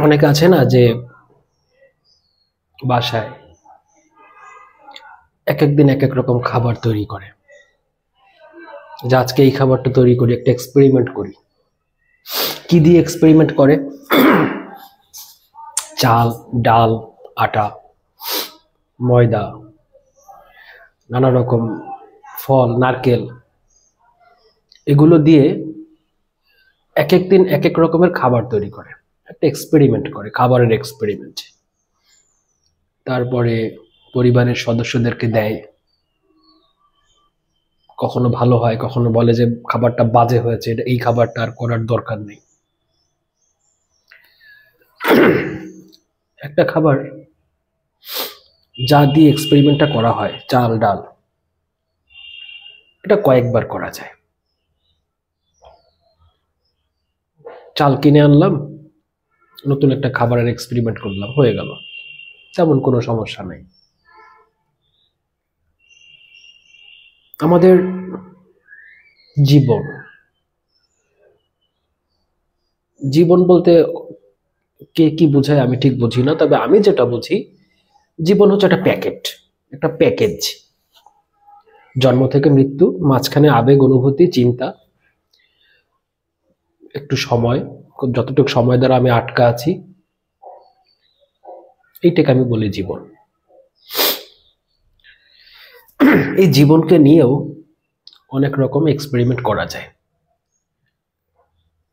অনেকে আছে না যে বাসায় এক এক দিন এক এক রকম খাবার তৈরি করে, যে আজকে এই খাবারটা তৈরি করি, একটা এক্সপেরিমেন্ট করি। কি দিয়ে এক্সপেরিমেন্ট করে? চাল, ডাল, আটা, ময়দা, নানা রকম ফল, নারকেল, এগুলো দিয়ে এক এক দিন এক এক রকমের খাবার তৈরি করে, একটা এক্সপেরিমেন্ট করে, খাবারের এক্সপেরিমেন্ট। তারপরে পরিবারের সদস্যদেরকে দেয়, কখনো ভালো হয়, কখনো বলে যে খাবারটা বাজে হয়েছে, এটা এই খাবারটা আর করার দরকার নেই। একটা খাবার যা দিয়ে এক্সপেরিমেন্টটা করা হয়, চাল, ডাল, এটা কয়েকবার করা যায়। চাল কিনে আনলাম, নতুন একটা খাবারের এক্সপেরিমেন্ট করলাম, হয়ে গেল, তেমন কোনো সমস্যা নেই। আমাদের জীবন, জীবন বলতে কে কি বোঝায় আমি ঠিক বুঝি না, তবে আমি যেটা বুঝি, জীবন হচ্ছে একটা প্যাকেট, একটা প্যাকেজ। জন্ম থেকে মৃত্যু, মাঝখানে আবেগ, অনুভূতি, চিন্তা, একটু সময়, যতটুকু সময় দ্বারা আমি আটকা আছি, এইটাকে আমি বলি জীবন। এই জীবনকে নিয়েও অনেক রকম এক্সপেরিমেন্ট করা যায়।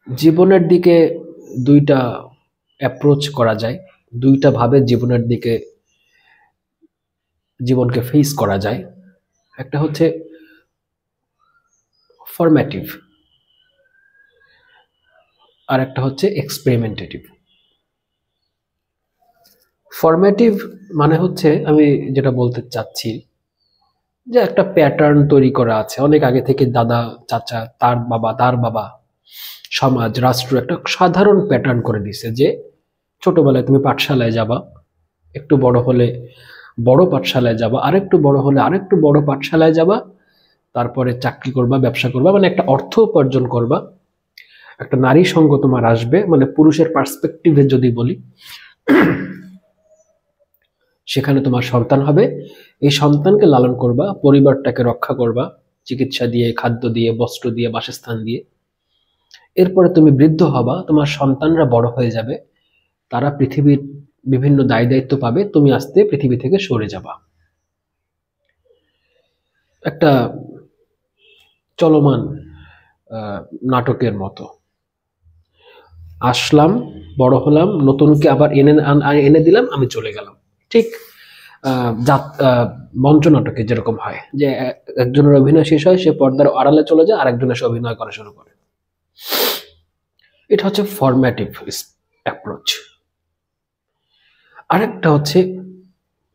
জীবনের দিকে দুইটা অ্যাপ্রোচ করা যায়, দুইটা ভাবে জীবনের দিকে জীবনকে ফেস করা যায়। একটা হচ্ছে ফরম্যাটিভ, আর একটা হচ্ছে এক্সপেরিমেন্টেটিভ। ফরম্যাটিভ মানে হচ্ছে, আমি যেটা বলতে চাচ্ছি, যে একটা প্যাটার্ন তৈরি করা আছে অনেক আগে থেকে, দাদা, চাচা, তার বাবা, সমাজ, রাষ্ট্র একটা সাধারণ প্যাটার্ন করে দিছে যে ছোটবেলায় তুমি পাঠশালায় যাবা, একটু বড় হলে বড় পাঠশালায় যাবা, আরেকটু বড় হলে আরেকটু বড় পাঠশালায় যাবা, তারপরে চাকরি করবা, ব্যবসা করবা, মানে একটা অর্থ উপার্জন করবা, একটা নারী সঙ্গ তোমার আসবে, মানে পুরুষের পার্সপেক্টিভে যদি বলি, সেখানে তোমার সন্তান হবে, এই সন্তানকে লালন করবা, পরিবারটাকে রক্ষা করবা, চিকিৎসা দিয়ে, খাদ্য দিয়ে, বস্ত্র দিয়ে, বাসস্থান দিয়ে। এরপরে তুমি বৃদ্ধ হবা, তোমার সন্তানরা বড় হয়ে যাবে, তারা পৃথিবীর বিভিন্ন দায় দায়িত্ব পাবে, তুমি আস্তে পৃথিবী থেকে সরে যাবা। একটা চলমান নাটকের মতো। আসলাম, বড় হলাম, নতুনকে আবার এনে দিলাম, আমি চলে গেলাম। ঠিক মঞ্চ নাটকে যেরকম হয়, যে একজনের অভিনয় শেষ হয়, সে পর্দার আড়ালে চলে যায়, আরেকজনের সে অভিনয় করা শুরু করে। এটা হচ্ছে ফরম্যাটিভ অ্যাপ্রোচ। আরেকটা হচ্ছে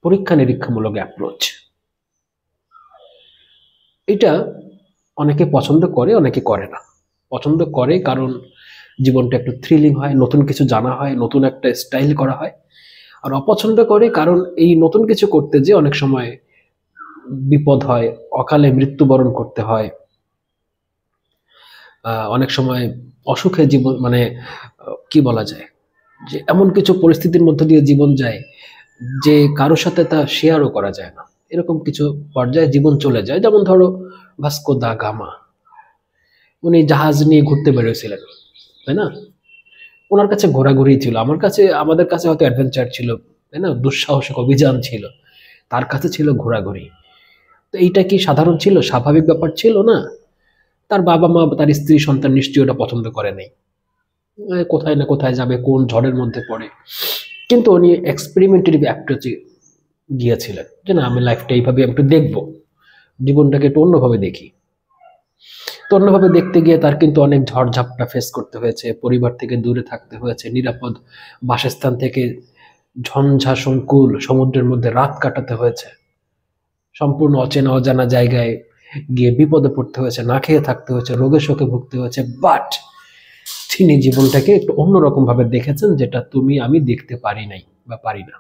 পরীক্ষা নিরীক্ষামূলক অ্যাপ্রোচ। এটা অনেকে পছন্দ করে, অনেকে করে না। পছন্দ করে কারণ জীবনটা একটু থ্রিলিং হয়, নতুন কিছু জানা হয়, নতুন একটা স্টাইল করা হয়। আর অপছন্দ করে কারণ এই নতুন কিছু করতে যে অনেক সময় বিপদ হয়, অকালে মৃত্যুবরণ করতে হয়, অনেক সময় অসুখে জীবন, মানে কি বলা যায়, যে এমন কিছু পরিস্থিতির মধ্যে দিয়ে জীবন যায় যে কারোর সাথে তা শেয়ারও করা যায় না, এরকম কিছু পর্যায়ে জীবন চলে যায়। যেমন ধরো ভাস্কো দা গামা, উনি জাহাজ নিয়ে ঘুরতে বেরোছিলেন, তাই না? ওনার কাছে ঘোরাঘুরি ছিল, আমাদের কাছে হয়তো অ্যাডভেঞ্চার ছিল, তাই না, দুঃসাহসিক অভিযান ছিল, তার কাছে ছিল ঘোরাঘুরি। তো এইটা কি সাধারণ ছিল, স্বাভাবিক ব্যাপার ছিল না? তার বাবা মা, তার স্ত্রী, সন্তান নিশ্চয়ই ওটা পছন্দ করে নাই। কোথায় না কোথায় যাবে, কোন ঝড়ের মধ্যে পড়ে। কিন্তু উনি এক্সপেরিমেন্টারি অ্যাপ্রোচে গিয়েছিলেন, যে না, আমি লাইফটা এইভাবে একটু দেখবো, জীবনটাকে একটু অন্যভাবে দেখি। তো অন্যভাবে দেখতে গিয়ে তার কিন্তু অনেক ঝড়ঝাপটা ফেস করতে হয়েছে, পরিবার থেকে দূরে থাকতে হয়েছে, নিরাপদ বাসস্থান থেকে ঝঞ্ঝা সংকুল সমুদ্রের মধ্যে রাত কাটাতে হয়েছে, সম্পূর্ণ অচেনা অজানা জায়গায় গিয়ে বিপদে পড়তে হয়েছে, না খেয়ে থাকতে হয়েছে, রোগে শোকে ভুগতে হয়েছে। বাট তিনি জীবনটাকে একটু অন্যরকম ভাবে দেখেছেন, যেটা তুমি আমি দেখতে পারি নাই বা পারি না।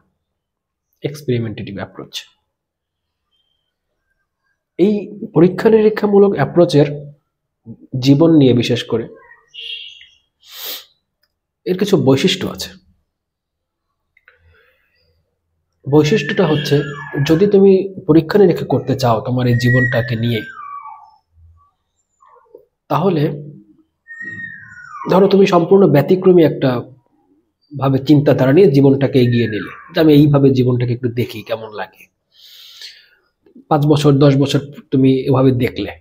এক্সপেরিমেন্টেটিভ অ্যাপ্রোচ। এই পরীক্ষা নিরীক্ষামূলক অ্যাপ্রোচের জীবন নিয়ে বিশেষ করে এর কিছু বৈশিষ্ট্য আছে। বৈশিষ্ট্যটা হচ্ছে, যদি তুমি পরীক্ষা নিরীক্ষা করতে চাও তোমার এই জীবনটাকে নিয়ে, তাহলে ধরো তুমি সম্পূর্ণ ব্যতিক্রমী একটা ভাবে চিন্তাধারা নিয়ে জীবনটাকে এগিয়ে নিলে, যে আমি এইভাবে জীবনটাকে একটু দেখি কেমন লাগে। 5 বছর 10 বছর তুমি এভাবে দেখলে,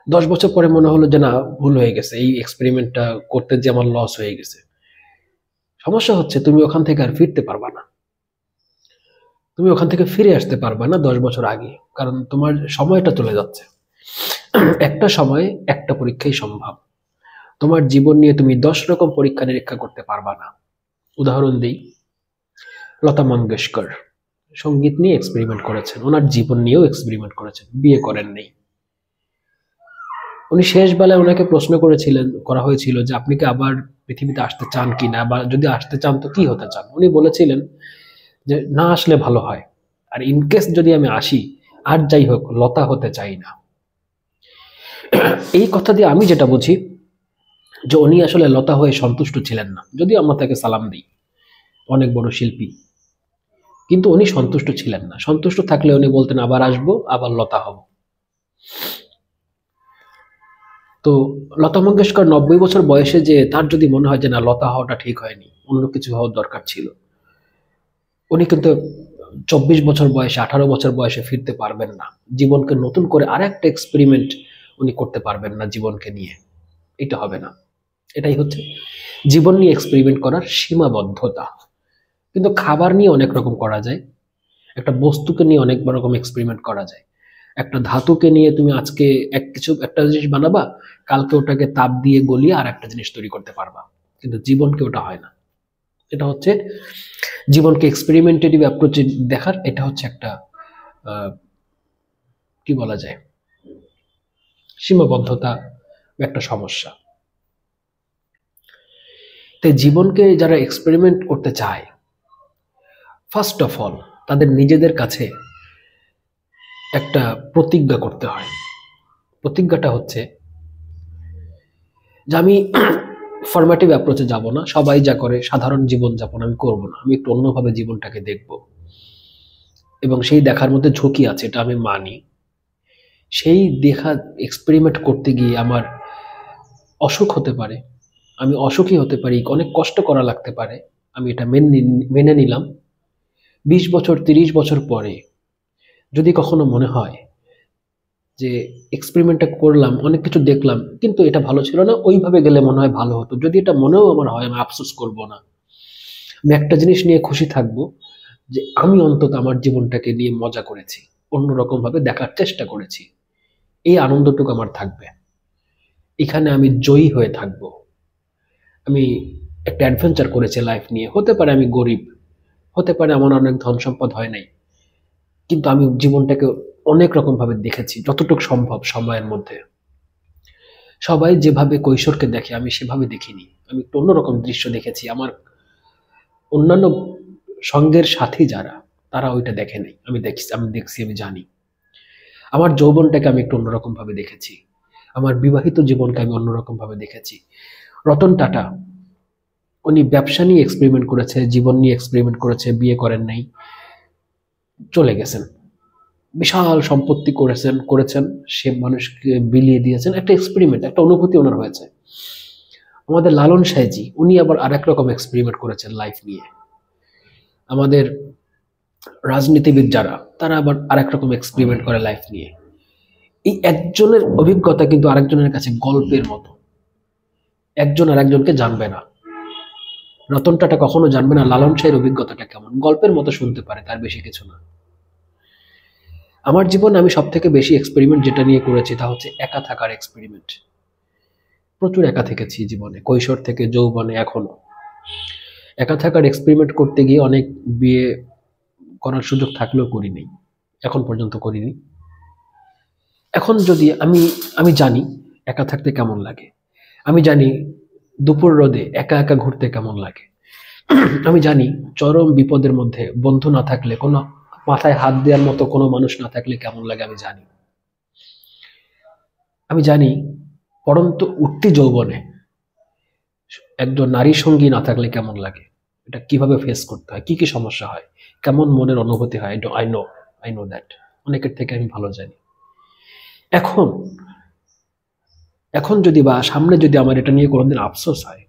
10 বছর পরে মনে হলো যে না, ভুল হয়ে গেছে, এই এক্সপেরিমেন্টটা করতে যে আমার লস হয়ে গেছে। সমস্যা হচ্ছে তুমি ওখান থেকে আর ফিরতে পারবা না, তুমি ওখান থেকে ফিরে আসতে পারবা না 10 বছর আগে, কারণ তোমার সময়টা চলে যাচ্ছে। একটা সময় একটা পরীক্ষাই সম্ভব। তোমার জীবন নিয়ে তুমি 10 রকম পরীক্ষা নিরীক্ষা করতে পারবা না। উদাহরণ দিই, লতা মঙ্গেশকর সঙ্গীত নিয়ে এক্সপেরিমেন্ট করেছেন, ওনার জীবন নিয়েও এক্সপেরিমেন্ট করেছেন, বিয়ে করেন নেই। উনি শেষ বেলায় ওনাকে প্রশ্ন করা হয়েছিল যে আপনি কি আবার পৃথিবীতে আসতে চান কিনা, বা যদি আসতে চান তো কি হতে চান। উনি বলেছিলেন যে না আসলে ভালো হয়, আর ইনকেস যদি আমি আসি, আর যাই হোক লতা হতে চাই না। এই কথা দিয়ে আমি যেটা বুঝি যে উনি আসলে লতা হয়ে সন্তুষ্ট ছিলেন না, যদিও আমরা তাকে সালাম দিই, অনেক বড় শিল্পী, কিন্তু উনি সন্তুষ্ট ছিলেন না। সন্তুষ্ট থাকলে উনি বলতেন আবার আসবো, আবার লতা হব। তো লতা মঙ্গেশকর 90 বছর বয়সে যে তার যদি মনে হয় যে না, লতা হওয়াটা ঠিক হয়নি, অন্য কিছু হওয়ার দরকার ছিল, উনি কিন্তু 24 বছর বয়সে, 18 বছর বয়সে ফিরতে পারবেন না। জীবনকে নতুন করে আরেকটা এক্সপেরিমেন্ট উনি করতে পারবেন না জীবনকে নিয়ে। এটা হবে না। এটাই হচ্ছে জীবন নিয়ে এক্সপেরিমেন্ট করার সীমাবদ্ধতা। কিন্তু খাবার নিয়ে অনেক রকম করা যায়, একটা বস্তুকে নিয়ে অনেক রকম এক্সপেরিমেন্ট করা যায়। একটা ধাতুকে নিয়ে তুমি আজকে একটা জিনিস বানাবা, কালকে ওটাকে তাপ দিয়ে গলিয়ে আর একটা জিনিস তৈরি করতে পারবা, কিন্তু জীবনকে ওটা হয় না। এটা হচ্ছে জীবনকে এক্সপেরিমেন্টেটিভ অ্যাপ্রোচে দেখার, এটা হচ্ছে একটা কি বলা যায়, সীমাবদ্ধতা বা একটা সমস্যা। তাই জীবনকে যারা এক্সপেরিমেন্ট করতে চায়, ফার্স্ট অফ অল তাদের নিজেদের কাছে একটা প্রতিজ্ঞা করতে হয়। প্রতিজ্ঞাটা হচ্ছে যে আমি ফরম্যাটিভ অ্যাপ্রোচে যাব না, সবাই যা করে সাধারণ জীবনযাপন আমি করব না, আমি একটু অন্যভাবে জীবনটাকে দেখব, এবং সেই দেখার মধ্যে ঝুঁকি আছে, এটা আমি মানি। সেই দেখা এক্সপেরিমেন্ট করতে গিয়ে আমার অসুখ হতে পারে, আমি অসুখী হতে পারি, অনেক কষ্ট করা লাগতে পারে, আমি এটা মেনে নিলাম। 20 বছর 30 বছর পরে যদি কখনো মনে হয় যে এক্সপেরিমেন্টটা করলাম, অনেক কিছু দেখলাম, কিন্তু এটা ভালো ছিল না, ওইভাবে গেলে মনে হয় ভালো হতো, যদি এটা মনেও আমার হয়, আমি আফসোস করব না। আমি একটা জিনিস নিয়ে খুশি থাকবো, যে আমি অন্তত আমার জীবনটাকে নিয়ে মজা করেছি, অন্যরকম ভাবে দেখার চেষ্টা করেছি, এই আনন্দটুকু আমার থাকবে। এখানে আমি জয়ী হয়ে থাকবো। আমি একটা অ্যাডভেঞ্চার করেছি লাইফ নিয়ে। হতে পারে আমি গরিব, হতে পারে আমার অনেক ধন সম্পদ হয় নাই, কিন্তু আমি জীবনটাকে অনেক রকম ভাবে দেখেছি, যতটুকু সম্ভব সময়ের মধ্যে। সবাই যেভাবে কৈশোরকে দেখে আমি সেভাবে দেখিনি, আমি একটু অন্যরকম দৃশ্য দেখেছি। আমার অন্যান্য সঙ্গের সাথী যারা, তারা ওইটা দেখে নাই, আমি দেখছি, আমি জানি। আমার যৌবনটাকে আমি একটু অন্যরকম ভাবে দেখেছি, আমার বিবাহিত জীবনকে আমি অন্যরকম ভাবে দেখেছি। রতন টাটা, উনি ব্যবসা নিয়ে এক্সপেরিমেন্ট করেছে, জীবন নিয়ে এক্সপেরিমেন্ট করেছে, বিয়ে করেন নাই, চলে গেছেন, বিশাল সম্পত্তি করেছেন, সে মানুষকে বিলিয়ে দিয়েছেন, একটা এক্সপেরিমেন্ট, একটা অনুভূতি ওনার হয়েছে। আমাদের লালন সাইজি, উনি আবার আরেক রকম এক্সপেরিমেন্ট করেছেন লাইফ নিয়ে। আমাদের রাজনীতিবিদ যারা, তারা আবার আরেক রকম এক্সপেরিমেন্ট করে লাইফ নিয়ে। এই একজনের অভিজ্ঞতা কিন্তু আরেকজনের কাছে গল্পের মতো, একজন আরেকজনকে জানবে না। রতন টাটা কখনো জানবে না লালন সাহের অভিজ্ঞতাটা কেমন, গল্পের মতো শুনতে পারে, তার বেশি কিছু না। আমার জীবনে আমি সব থেকে বেশি এক্সপেরিমেন্ট যেটা নিয়ে করেছি তা হচ্ছে একা থাকার এক্সপেরিমেন্ট। প্রচুর একা থেকেছি জীবনে, কৈশোর থেকে যৌবনে, এখনো একা থাকার এক্সপেরিমেন্ট করতে গিয়ে অনেক বিয়ে করার সুযোগ থাকলেও করিনি, এখন পর্যন্ত করিনি। এখন যদি আমি আমি জানি একা থাকতে কেমন লাগে, আমি জানি দুপুর রোদে একা একা ঘুরতে কেমন লাগে, আমি জানি চরম বিপদের মধ্যে বন্ধু না থাকলে, কোনো মাথায় হাত দেওয়ার মতো কোনো মানুষ না থাকলে কেমন লাগে, আমি জানি। আমি জানি পড়ন্ত উঠতি যৌবনে একজন নারী সঙ্গী না থাকলে কেমন লাগে, এটা কিভাবে ফেস করতে হয়, কি কি সমস্যা হয়, কেমন মনের অনুভূতি হয়। আই নো দ্যাট, অনেকের থেকে আমি ভালো জানি। এখন এখন যদি বা সামনে যদি আমার এটা নিয়ে কোনোদিন আফসোস হয়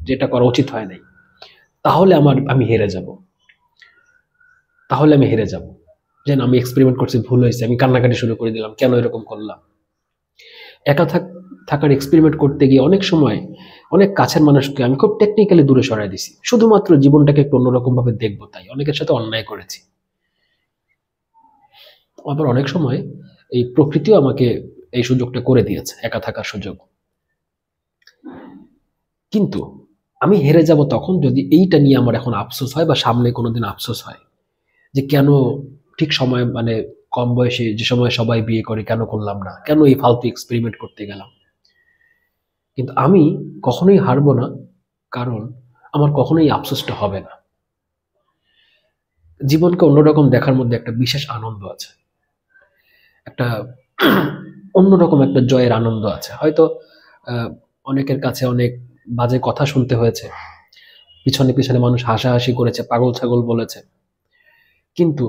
যে এটা করা উচিত হয় নাই, তাহলে আমি হেরে যাব। যে না, আমি এক্সপেরিমেন্ট করছি, ভুল হয়েছে, আমি কান্নাকাটি শুরু করে দিলাম, কেন এরকম করলাম। একা থাকার এক্সপেরিমেন্ট করতে গিয়ে অনেক সময় অনেক কাছের মানুষকে আমি খুব টেকনিক্যালি দূরে সরাই দিছি, শুধুমাত্র জীবনটাকে একটু অন্যরকম ভাবে দেখবো তাই। অনেকের সাথে অন্যায় করেছি। আবার অনেক সময় এই প্রকৃতিও আমাকে এই সুযোগটা করে দিয়েছে, একা থাকার সুযোগ। কিন্তু আমি হেরে যাব তখন যদি এইটা নিয়ে আমার এখন আফসোস হয় বা সামনে কোনোদিন আফসোস হয় যে কেন ঠিক সময়, মানে কম বয়সে যে সময় সবাই বিয়ে করে কেন করলাম না, কেন এই ফালতু এক্সপেরিমেন্ট করতে গেলাম। কিন্তু আমি কখনোই হারবো না, কারণ আমার কখনোই আফসোসটা হবে না। জীবনকে অন্যরকম দেখার মধ্যে একটা বিশেষ আনন্দ আছে, একটা অন্যরকম একটা জয়ের আনন্দ আছে। হয়তো অনেকের কাছে অনেক বাজে কথা শুনতে হয়েছে, পিছনে পিছনে মানুষ হাসাহাসি করেছে, পাগল ছাগল বলেছে, কিন্তু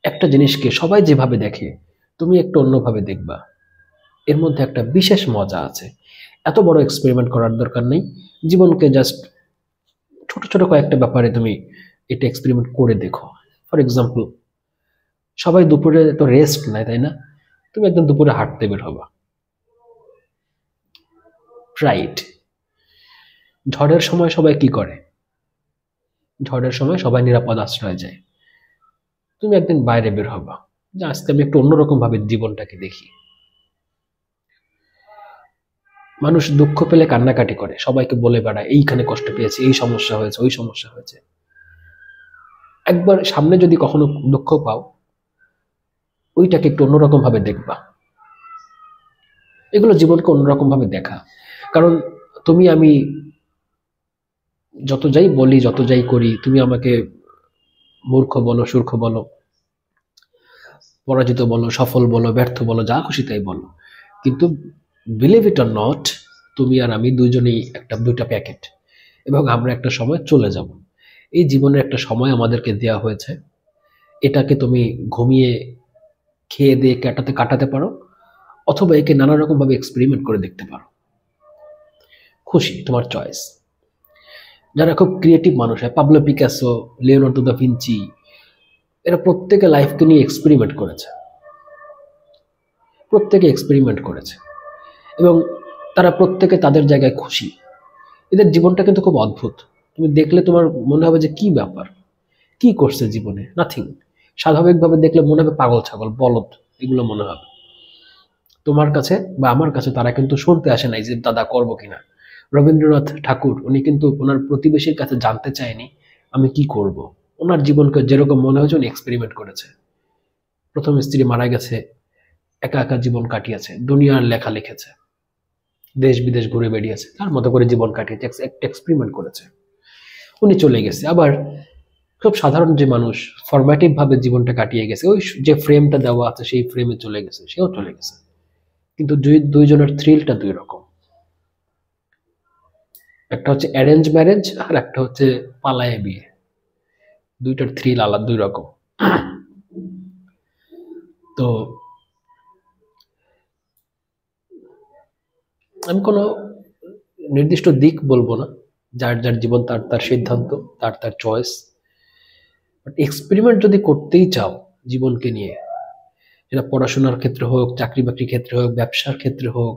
একটা জিনিসকে সবাই যেভাবে দেখে তুমি একটু অন্যভাবে দেখবা, এর মধ্যে একটা বিশেষ মজা আছে। এত বড় এক্সপেরিমেন্ট করার দরকার নেই, জীবনকে জাস্ট ছোট ছোট কয়েকটা ব্যাপারে তুমি এটা এক্সপেরিমেন্ট করে দেখো। ফর এক্সাম্পল, সবাই দুপুরে তো রেস্ট নেয়, তাই না? তুমি একদম দুপুরে হাঁটতে বের হবা, রাইট? ঝড়ের সময় সবাই কি করে? ঝড়ের সময় সবাই নিরাপদ আশ্রয় যায়। তুমি একদিন বাইরে বের হবা, যে আজকে আমি একটু অন্যরকম ভাবে জীবনটাকে দেখি। মানুষ দুঃখ পেলে কান্নাকাটি করে, সবাইকে বলে বেড়ায় এইখানে কষ্ট পেয়েছে, এই সমস্যা হয়েছে, ওই সমস্যা হয়েছে। একবার সামনে যদি কখনো দুঃখ পাও, ওইটাকে একটু অন্যরকম ভাবে দেখবা। এগুলো জীবনকে অন্যরকম ভাবে দেখা। কারণ তুমি আমি যত যাই বলি, যত যাই করি, তুমি আমাকে মূর্খ বলো, সূর্খ বলো, পরাজিত বলো, সফল বলো, ব্যর্থ বলো, যা খুশি তাই বলো, কিন্তু বিলিভ ইট অর নট, তুমি আর আমি দুইজনেই দুইটা প্যাকেট, এবং আমরা একটা সময় চলে যাব। এই জীবনের একটা সময় আমাদেরকে দেয়া হয়েছে, এটাকে তুমি ঘুমিয়ে খেয়ে দিয়ে কাটাতে পারো, অথবা একে নানা রকম ভাবে এক্সপেরিমেন্ট করে দেখতে পারো। খুশি, তোমার চয়েস। যারা খুব ক্রিয়েটিভ মানুষ হয়, Pablo Picasso, Leonardo da Vinci, এরা প্রত্যেকে লাইফকে নিয়ে এক্সপেরিমেন্ট করেছে এবং তারা প্রত্যেকে তাদের জায়গায় খুশি। এদের জীবনটা কিন্তু খুব অদ্ভুত। তুমি দেখলে তোমার মনে হবে যে কি ব্যাপার, কি করছে জীবনে, নাথিং। স্বাভাবিকভাবে দেখলে মনে হবে পাগল ছাগল, বলদ, এগুলো মনে হবে। তোমার কাছে বা আমার কাছে তারা কিন্তু শুনতে আসে নাই যে দাদা করবো কিনা। রবীন্দ্রনাথ ঠাকুর, উনি কিন্তু ওনার প্রতিবেশীর কাছে জানতে চায়নি আমি কি করব। ওনার জীবনকে যেরকম মনে হয়েছে উনি এক্সপেরিমেন্ট করেছে। প্রথম স্ত্রী মারা গেছে, একা একা জীবন কাটিয়েছে, দুনিয়ার লেখা লিখেছে, দেশ বিদেশ ঘুরে বেরিয়েছে, তার মতো করে জীবন কাটিয়েছে, একটা এক্সপেরিমেন্ট করেছে। উনি চলে গেছে। আবার খুব সাধারণ যে মানুষ ফরম্যাটিভ ভাবে জীবনটা কাটিয়ে গেছে, ওই যে ফ্রেমটা দেওয়া আছে সেই ফ্রেমে চলে গেছে, সেও চলে গেছে। কিন্তু দুইজনের থ্রিলটা দুই রকম। একটা হচ্ছে অ্যারেঞ্জ ম্যারেজ, আর একটা হচ্ছে পালায়ে বিয়ে। দুইটার থ্রিল আলাদা, দুই রকম। তো আমি কোনো নির্দিষ্ট দিক বলবো না, যার যার জীবন তার তার সিদ্ধান্ত, তার তার চয়েস। বাট এক্সপেরিমেন্ট যদি করতেই চাও জীবনকে নিয়ে, সেটা পড়াশোনার ক্ষেত্রে হোক, চাকরি বাকরির ক্ষেত্রে হোক, ব্যবসার ক্ষেত্রে হোক,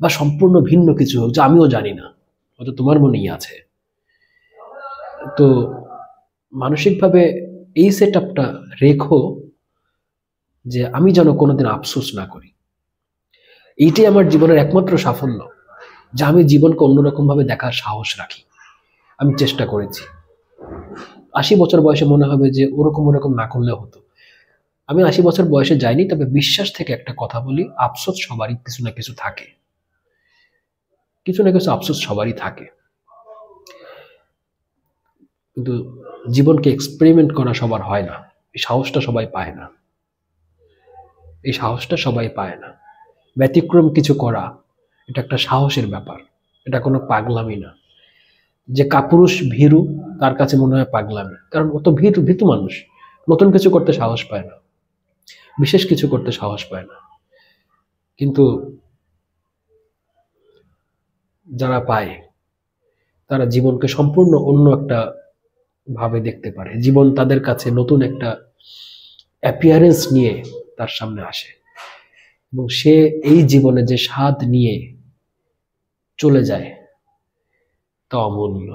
বা সম্পূর্ণ ভিন্ন কিছু হোক যা আমিও জানি না, হয়তো তোমার মনেই আছে, তো মানসিকভাবে এই সেট আপটা রেখো যে আমি যেন কোনোদিন আফসোস না করি। এইটাই আমার জীবনের একমাত্র সাফল্য, যে আমি জীবনকে অন্যরকম ভাবে দেখার সাহস রাখি। আমি চেষ্টা করেছি। 80 বছর বয়সে মনে হবে যে ওরকম না করলেও হতো। আমি 80 বছর বয়সে যাইনি, তবে বিশ্বাস থেকে একটা কথা বলি, আফসোস সবারই কিছু না কিছু থাকে, কিছু না কিছু আফসোস সবারই থাকে। কিন্তু জীবনকে এক্সপেরিমেন্ট করা সবার হয় না, এই সাহসটা সবাই পায় না। ব্যতিক্রম কিছু করা, এটা একটা সাহসের ব্যাপার, এটা কোনো পাগলামি না। যে কাপুরুষ ভীরু, তার কাছে মনে হয় পাগলামি, কারণ ও তো ভীতু ভীতু মানুষ, নতুন কিছু করতে সাহস পায় না, বিশেষ কিছু করতে সাহস পায় না। কিন্তু যারা পায়, তারা জীবনকে সম্পূর্ণ অন্য একটা ভাবে দেখতে পারে। জীবন তাদের কাছে নতুন একটা অ্যাপিয়ারেন্স নিয়ে তার সামনে আসে, এবং সে এই জীবনে যে স্বাদ নিয়ে চলে যায় তা অমূল্য।